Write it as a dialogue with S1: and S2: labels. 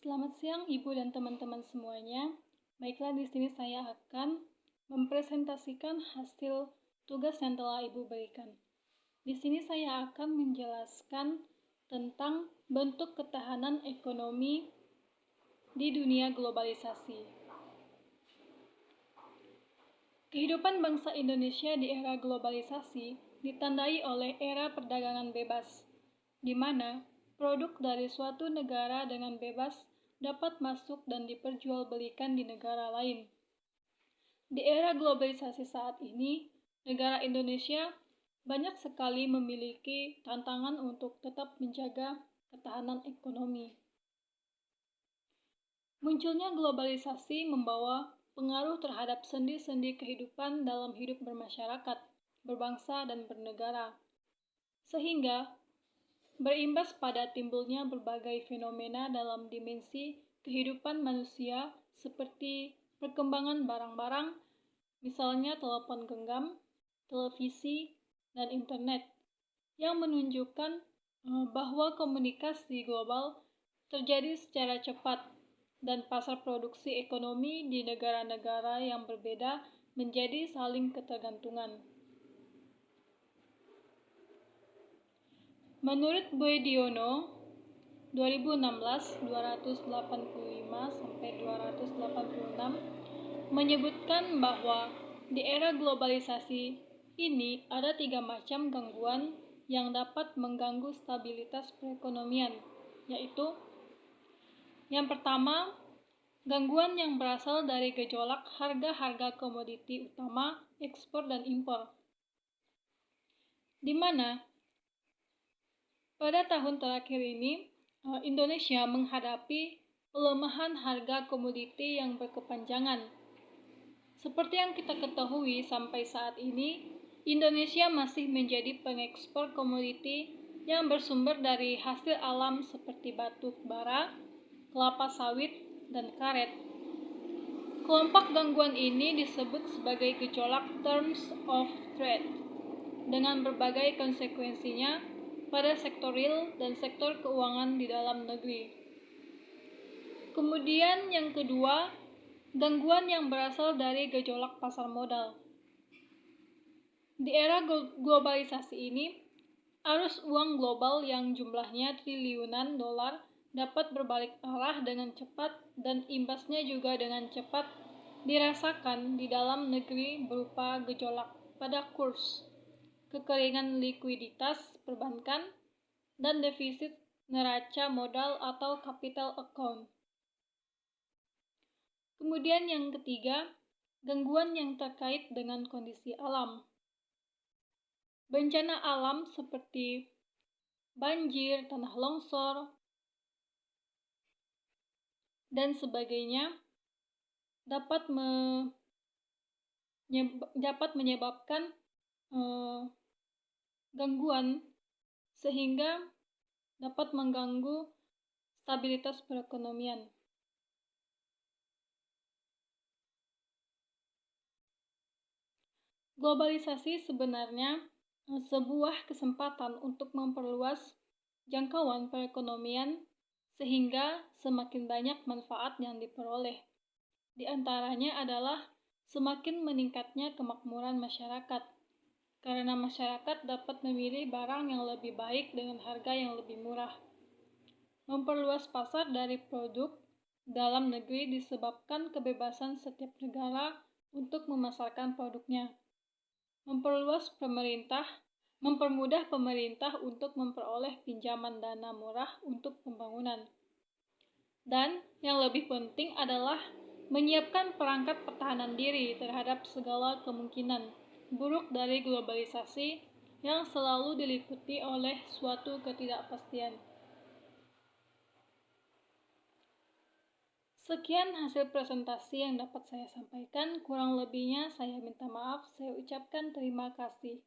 S1: Selamat siang Ibu dan teman-teman semuanya. Baiklah, di sini saya akan mempresentasikan hasil tugas yang telah Ibu berikan. Di sini saya akan menjelaskan tentang bentuk ketahanan ekonomi di dunia globalisasi. Kehidupan bangsa Indonesia di era globalisasi ditandai oleh era perdagangan bebas, di mana produk dari suatu negara dengan bebas dapat masuk dan diperjualbelikan di negara lain. Di era globalisasi saat ini, negara Indonesia banyak sekali memiliki tantangan untuk tetap menjaga ketahanan ekonomi. Munculnya globalisasi membawa pengaruh terhadap sendi-sendi kehidupan dalam hidup bermasyarakat, berbangsa, dan bernegara, sehingga berimbas pada timbulnya berbagai fenomena dalam dimensi kehidupan manusia seperti perkembangan barang-barang, misalnya telepon genggam, televisi, dan internet, yang menunjukkan bahwa komunikasi global terjadi secara cepat dan pasar produksi ekonomi di negara-negara yang berbeda menjadi saling ketergantungan. Menurut Boediono, 2016-285-286 menyebutkan bahwa di era globalisasi ini ada 3 macam gangguan yang dapat mengganggu stabilitas perekonomian, yaitu yang pertama, gangguan yang berasal dari gejolak harga-harga komoditi utama, ekspor dan impor, di mana pada tahun terakhir ini Indonesia menghadapi pelemahan harga komoditi yang berkepanjangan. Seperti yang kita ketahui, sampai saat ini Indonesia masih menjadi pengekspor komoditi yang bersumber dari hasil alam seperti batu bara, kelapa sawit, dan karet. Kelompok gangguan ini disebut sebagai gejolak terms of trade, dengan berbagai konsekuensinya pada sektor real dan sektor keuangan di dalam negeri. Kemudian yang kedua, gangguan yang berasal dari gejolak pasar modal. Di era globalisasi ini, arus uang global yang jumlahnya triliunan dolar dapat berbalik arah dengan cepat dan imbasnya juga dengan cepat dirasakan di dalam negeri berupa gejolak pada kurs, kekeringan likuiditas perbankan, dan defisit neraca modal atau capital account. Kemudian yang ketiga, gangguan yang terkait dengan kondisi alam. Bencana alam seperti banjir, tanah longsor, dan sebagainya dapat menyebabkan gangguan sehingga dapat mengganggu stabilitas perekonomian. Globalisasi sebenarnya sebuah kesempatan untuk memperluas jangkauan perekonomian sehingga semakin banyak manfaat yang diperoleh. Di antaranya adalah semakin meningkatnya kemakmuran masyarakat, karena masyarakat dapat memilih barang yang lebih baik dengan harga yang lebih murah. Memperluas pasar dari produk dalam negeri disebabkan kebebasan setiap negara untuk memasarkan produknya. Mempermudah pemerintah untuk memperoleh pinjaman dana murah untuk pembangunan. Dan yang lebih penting adalah menyiapkan perangkat pertahanan diri terhadap segala kemungkinan buruk dari globalisasi yang selalu diliputi oleh suatu ketidakpastian. Sekian hasil presentasi yang dapat saya sampaikan. Kurang lebihnya saya minta maaf. Saya ucapkan terima kasih.